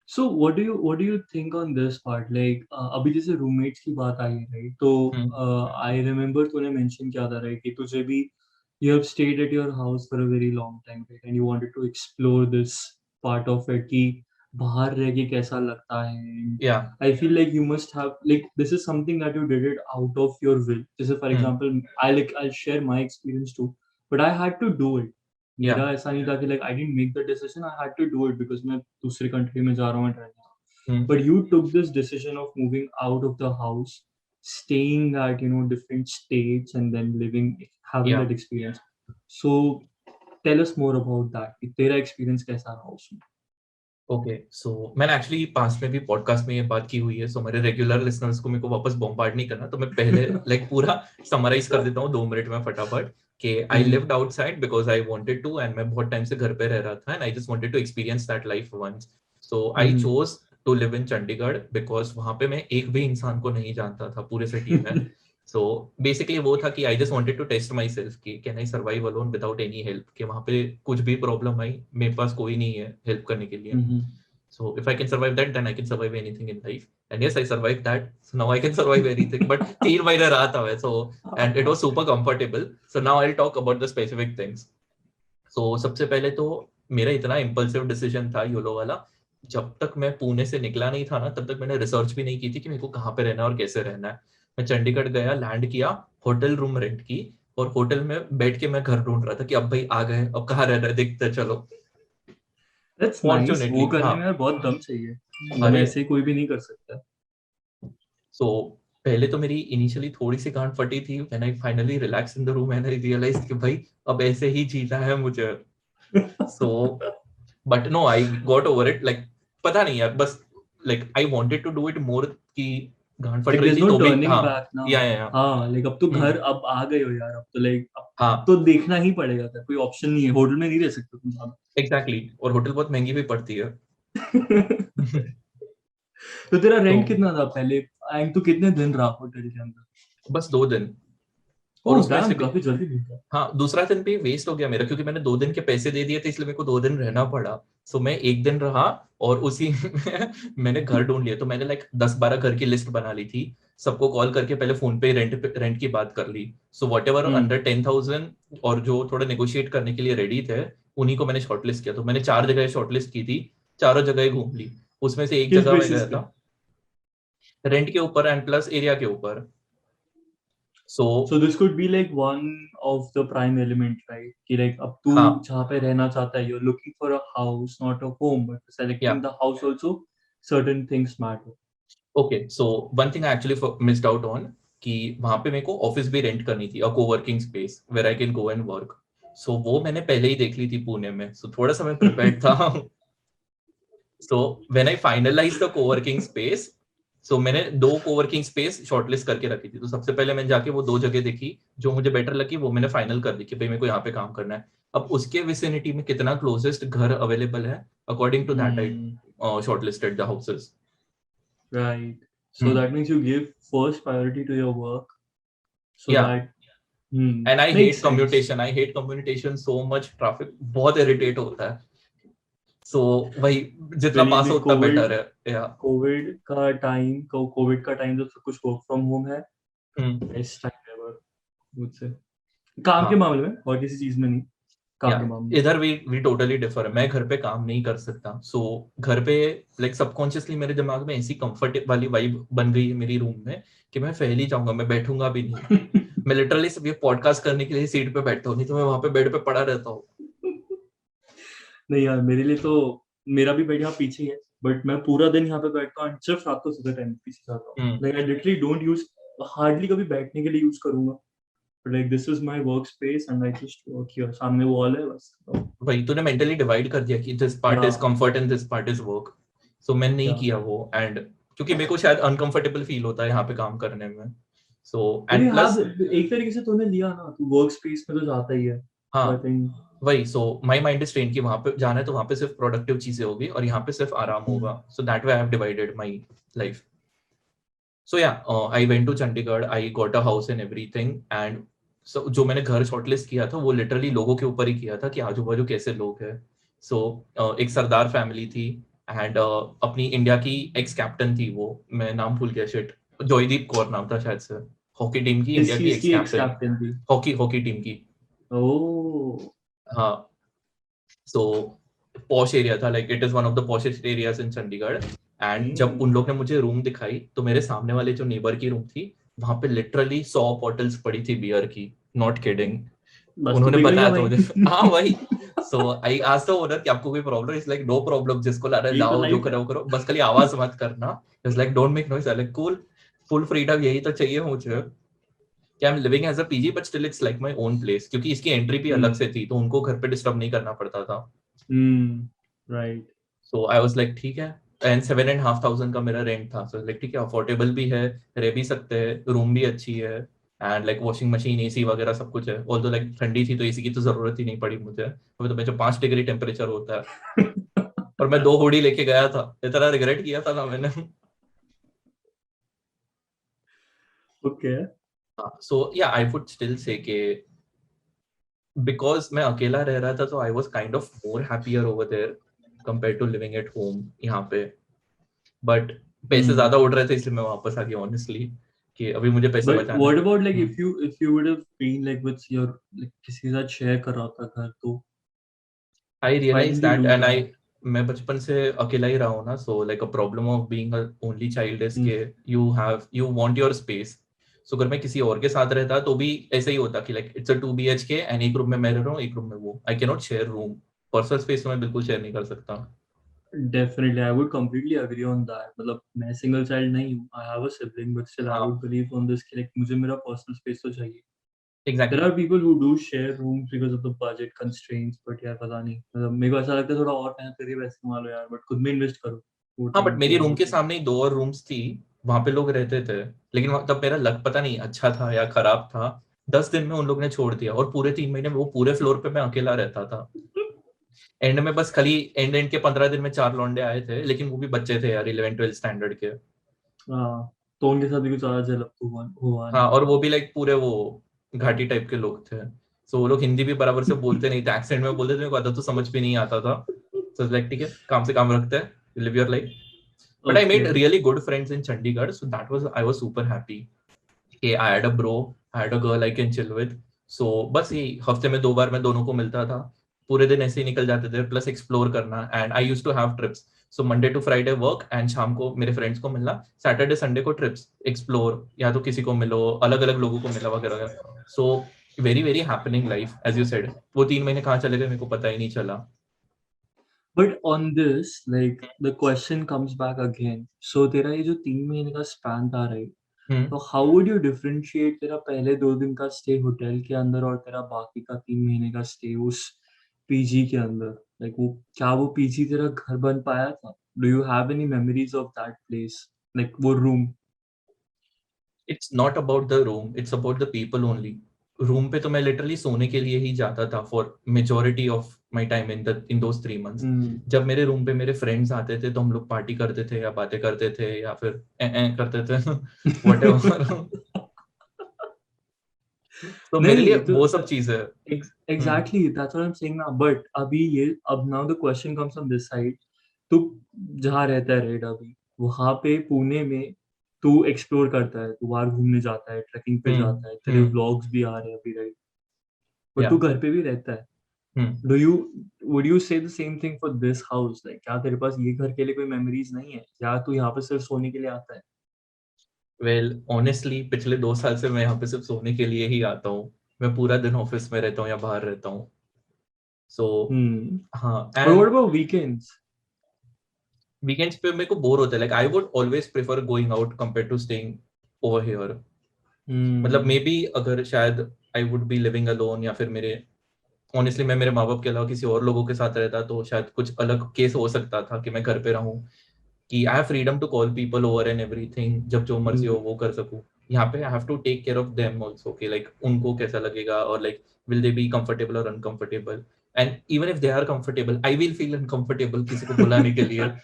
So what do you think on this part? Like अभी जैसे roommates की बात आई है, right? तो I remember तूने mention किया था, right? कि तुझे भी you have stayed at your house for a very long time, right? And you wanted to explore this part of it कि बाहर रह के कैसा लगता है. And Yeah. I feel like you must have like this is something that you did it out of your will. जैसे for Hmm. example, I'll share my experience too, but I had to do it. Yeah. मेरा ऐसा नहीं था कि like I didn't make the decision, I had to do it because मैं दूसरे country में जा रहा हूँ and रहने. Hmm. But you took this decision of moving out of the house, staying at different states, and then living, having Yeah. that experience. So tell us more about that. कि तेरा experience कैसा रहा उसमें? Okay, सो मैंने actually पास में भी podcast में ये बात की हुई है, सो मेरे रेगुलर लिसनर्स को मेरे को वापस बॉम्बार्ड नहीं करना, तो मैं पहले लाइक पूरा समराइज कर देता हूँ 2 मिनट में फटाफट कि I lived outside because I wanted to, and मैं बहुत टाइम से घर पे रह रहा था and I just wanted to experience that life once. So I chose to live in Chandigarh because वहां पे मैं एक भी इंसान को नहीं जानता था पूरे सिटी में. सो बेसिकली वो था कि I just wanted to test myself कि can I survive alone without any help, कि वहां पे कुछ भी प्रॉब्लम आई मेरे पास कोई नहीं है हेल्प करने के लिए. So if I can survive that, then I can survive anything in life. And yes, I survived that. So now I can survive anything. But 3 महीने रहा था मैं, so and it was super comfortable. So now I'll talk about the specific things. So सबसे पहले तो मेरा इतना impulsive decision था योलो वाला. जब तक मैं पुणे से निकला नहीं था ना, तब तक मैंने रिसर्च भी नहीं की थी कि मेरे को कहाँ पे रहना है और कैसे रहना है. मैं चंडीगढ़ गया, लैंड किया, होटल रूम रेंट की, और होटल में बैठ के मैं घर ढूंढ रहा था कि अब भाई आ गए, अब कहाँ रहना है, देखते चलो. That's nice. वो फॉर्चुनेटली करने हाँ. में यार बहुत दम चाहिए. मतलब अरे ऐसे कोई भी नहीं कर सकता. सो पहले तो मेरी इनिशियली थोड़ी सी गांड फटी थी, when I finally relax in the room and I realise कि भाई अब ऐसे ही जीना है मुझे. So but no, I got over it. Like पता नहीं यार, बस like I wanted to do it more, कि गांड फट Like रही there's थी no तो भी. turning हाँ. back now. या हाँ, like अब तो हम्म. घर अब आ गए हो यार, अब तो like अब हाँ तो देखना ही पड़ेगा था, कोई ऑप्शन नहीं है, होटल में नहीं रह सकते तुम साहब. एग्जैक्टली, और होटल बहुत महंगी भी पड़ती है. तो तेरा तो रेंट कितना था पहले, एंड तू कितने दिन रहा होटल के अंदर? बस 2 दिन, और ओह उसमें से डैम, भी काफी जल्दी मिल गया. हाँ, दूसरा दिन भी वेस्ट हो गया मेरा, क्योंकि मैंने 2 दिन के पैसे दे दिए थे, इसलिए मेरे को 2 दिन रहना पड़ा. सो मैं एक दिन रहा, और उसी में मैंने घर ढूंढ लिया. तो मैंने लाइक 10-12 घर की लिस्ट बना ली थी, सबको कॉल करके पहले फोन पे रेंट की बात कर ली. सो वॉट एवर अंडर 10,000 और जो थोड़ा नेगोशिएट करने के लिए रेडी थे, उन्हीं को मैंने शॉर्टलिस्ट किया. तो मैंने 4 जगह शॉर्टलिस्ट की थी, चारों जगह घूम ली. उसमें से एक किस जगह मैं बेसिस गया पे? था रेंट के ऊपर एंड प्लस एरिया के ऊपर. सो So this could be like one of the prime element, right? कि like अब तू हाँ. जहाँ पे रहना चाहता है, you're looking for a house, not a home, but या selecting the house also, certain things matter. Okay, so one thing I actually missed out on, कि वहां पे मेरे को ऑफिस भी रेंट करनी थी, a coworking space where I can go and work. So वो मैंने पहले ही देख ली थी पुणे में, सो थोड़ा सा मैं प्रिपेयर्ड था. So when I finalize the coworking space, so मैंने 2 कोवर्किंग स्पेस शॉर्टलिस्ट करके रखी थी. तो सबसे पहले मैंने जाके वो 2 जगह देखी, जो मुझे बेटर लगी वो मैंने फाइनल कर दी कि भाई मेरे को यहाँ पे काम करना है. अब उसके विसिनिटी में कितना क्लोजेस्ट घर अवेलेबल है, according to that I shortlisted the houses. Right. So that means you give first priority to your work, so या that and I makes hate sense. Commutation, I hate commutation so much, traffic बहुत irritate होता है. सो वही, जितना Believe पास हो me, उतना better है. या कोविड का टाइम जब सब कुछ वर्क फ्रॉम होम है, हम्म. बेस्ट टाइम एवर मुझसे, काम के हाँ. मामले में और किसी चीज में नहीं, या काम के मामले में. इधर वी टोटली डिफर है. मैं घर पे काम नहीं कर सकता. सो घर पे लाइक सबकॉन्शियसली मेरे दिमाग में ऐसी कंफर्ट वाली वाइब बन गई है मेरी रूम में, कि मैं फैल ही जाऊंगा, मैं बैठूंगा भी नहीं. मैं लिटरली सिर्फ ये पॉडकास्ट करने के लिए सीट पे बैठता हूँ, नहीं तो मैं वहां पे बेड पे पड़ा रहता हूँ. नहीं यार, मेरे लिए तो मेरा भी बेड यहाँ पीछे ही है, बट मैं पूरा दिन यहाँ पे बैठता हूँ, सिर्फ रात को सोते टाइम पीछे जाता हूँ. Hmm. Like I literally don't use, hardly कभी बैठने के लिए यूज करूंगा, but like this is my work space and I just work here, सामने वॉल है बस. वही तूने मेंटली डिवाइड कर दिया कि दिस पार्ट या is comfort and this part is work. So मैंने नहीं या किया वो, एंड क्योंकि मेरे को शायद अनकंफर्टेबल फील होता है यहाँ पे काम करने में. So but and you have, plus एक तरीके से तूने लिया ना, तू वर्क स्पेस में तो जाता ही है, हाँ सो आई थिंक. वही. So my mind is train कि वहां पे जाना है तो वहां पे सिर्फ प्रोडक्टिव चीजें होगी, और यहाँ पे सिर्फ आराम होगा. So that way I have divided my life. So या I went to Chandigarh, I got a house and everything. And जो मैंने घर शॉर्टलिस्ट किया था वो लिटरली लोगों के ऊपर ही किया था कि आजू बाजू कैसे लोग हैं. सो एक सरदार फैमिली थी, एंड अपनी इंडिया की एक्स कैप्टन थी वो, मैं नाम भूल गया, शिट, जॉयदीप कौर नाम था शायद से, हॉकी टीम की, किस इंडिया की चीज एक्स की एक्स कैप्टन, कैप्टन थी? हॉकी टीम की। ओह। हाँ, सो पॉश एरिया था, like it is one of the poshest areas in Chandigarh. And जब उन लोग ने मुझे रूम दिखाई तो मेरे सामने वाले जो नेबर की रूम थी, वहां पे लिटरली 100 बॉटल्स पड़ी थी बियर की, नॉट किडिंग। बस तू उन्होंने पिघल गया बताया तो भाई। मुझे हाँ वही। So I asked the owner कि आपको कोई problem, is like no problem, जिसको ला रहा है यही तो लाओ, जो लाइफ है। करो करो, बस खाली आवाज मत करना। Is like don't make noise. Like cool, full freedom, यही तो चाहिए मुझे, कि I am living as a PG but still it's like my own place, क्योंकि इसकी एंट्री भी अलग हम्म। से थी, तो उनको घर पे डिस्टर्ब नहीं करना पड़ता था। Right. So I was like ठीक है। एंड 7,500 का मेरा रेंट था, सो लाइक ठीक है, अफोर्डेबल भी है, रह भी सकते हैं, रूम भी अच्छी है, and like washing machine, AC वगैरह सब कुछ है। ऑल्दो लाइक ठंडी थी तो एसी की तो जरूरत ही नहीं पड़ी मुझे, अभी तो मैं जो 5 डिग्री टेम्परेचर होता है, और मैं 2 हुडी लेके गया था, इतना रिग्रेट किया था ना मैंने। ओके। सो या आई वुड स्टिल से के बिकॉज मैं अकेला रह रहा था, तो I was kind of more happier over there compare to living at home यहाँ पे। बट पैसे ज्यादा उड़ रहे थे, इसलिए मैं वापस आ गया ऑनेस्टली, कि अभी मुझे पैसे But बचाना what है। about like if you would have been like with your like किसी के साथ share कर रहा था घर तो I why realise did you that, do and I, that? मैं बचपन से अकेला ही रहा हूँ ना, so like a problem of being a only child is Hmm. के you want your space. So अगर मैं किसी और के साथ रहता तो भी ऐसे ही होता कि like it's a 2 BHK and एक रूम में मैं रह रहा हूँ, एक रूम में वो, I can not share room, personal space तो मैं बिल्कुल शेयर नहीं कर सकता। Definitely, I would completely agree on that. मतलब मैं single child नहीं हूँ. I have a sibling, but still I हाँ, would believe on this कि like मुझे मेरा personal space तो चाहिए. There exactly. are people who do share rooms because of the budget constraints, but यार पता नहीं. मतलब मेरे को ऐसा लगता है थोड़ा और टाइम करके पैसे कमा लो यार, but खुद में इन्वेस्ट करो. वो हाँ, बट टाइम मेरी तो रूम के होता है. सामने ही 2 और रूम्स थी, वहां पे लोग रहते थे, लेकिन तब मेरा लक पता नहीं अच्छा था या खराब था, 10 दिन में उन लोग ने छोड़ दिया, और पूरे 3 महीने वो पूरे फ्लोर पे मैं अकेला रहता था। एंड में बस खाली एंड के 15 दिन में 4 लौंडे आए थे, लेकिन वो भी बच्चे थे यार, 11-12 स्टैंडर्ड के। हाँ, तो उनके साथ भी कुछ ज़्यादा झलक हुआ हुआ हाँ, नहीं और वो होगा. भी लाइक पूरे वो घाटी टाइप के लोग थे, सो वो लोग हिंदी भी बराबर से बोलते नहीं थे, एक्सेंट में बोलते थे, मेरे को आता तो समझ भी नहीं आता था। सो लाइक ठीक है, काम से काम रखते हैं, live your life. But I made Okay. Really good friends in Chandigarh, so that was, I was super happy कि I had a bro, I had a girl I can chill with. So बस ये हफ्ते में 2 बार मैं दोनों को मिलता था, पूरे दिन ऐसे ही निकल जाते थे, प्लस एक्सप्लोर करना, and I used to have trips. So Monday to Friday work, and शाम को मेरे फ्रेंड्स को मिलना, सैटरडे संडे को ट्रिप्स एक्सप्लोर, या तो किसी को मिलो, अलग अलग लोगों को मिला वगैरह वगैरह। So very very happening life, as you said, वो 3 महीने कहाँ चले गए मेरे को पता ही नहीं चला। But on this, like the question comes back again. So तेरा ये जो 3 महीने का स्पैन था, right? हम्म। तो how would you differentiate तेरा पहले 2 दिन का स्टे होटल के अंदर और तेरा बाकी का 3 महीने का स्टे उस पीजी के अंदर? Like वो क्या वो पीजी तेरा घर बन पाया था? Do you have any memories of that place? Like वो room? It's not about the room, it's about the people only. Room पे तो मैं लिटरली सोने के लिए ही जाता था for majority of my time in those 3 months. Hmm. जब मेरे रूम पे मेरे फ्रेंड्स आते थे तो हम लोग पार्टी करते थे या बातें करते थे या फिर करते थे व्हाटएवर। तो मेरे लिए नहीं तो वो सब चीज है। हम्म। exactly that's what I'm saying now. But अभी ये अब now the question comes from this side. तू जहाँ रहता है राइट अभी वहां पे पुणे में तू एक्सप्लोर करता है, तू बाहर घूमने जाता है, ट्रैकिंग पे हम्म। जाता है, तेरे हम्म। व्लॉग्स भी आ रहे हैं अभी राइट, बट या। तू घर पे भी रहता है. हम्म। डू यू वुड यू से the same thing for this house? Like क्या तेरे पास ये घर के लिए कोई मेमोरीज नहीं है, या तू यहाँ पे सिर्फ सोने के लिए आता है? वेल ऑनेस्टली पिछले 2 साल से मैं यहाँ पे सिर्फ सोने के लिए ही आता हूँ, मैं पूरा दिन ऑफिस में रहता हूँ या बाहर रहता हूँ। सो हाँ, और what and about weekends? Weekends पे मेरे को बोर होता है, like I would always prefer going out compare to staying over here. मतलब मे बी अगर शायद I would be living alone, या फिर मेरे ऑनेस्टली मैं मेरे माँ बाप के अलावा किसी और लोगों के साथ रहता तो शायद कुछ अलग केस हो सकता था, कि मैं घर पे रहूं, कि I have freedom to call people over and everything, जब जो मर्जी हो वो कर सकूं। यहाँ पे I have to take care of them also, कि लाइक उनको कैसा लगेगा, और like will they be comfortable और uncomfortable, and even if they are comfortable I will feel uncomfortable किसी को बुलाने के लिए,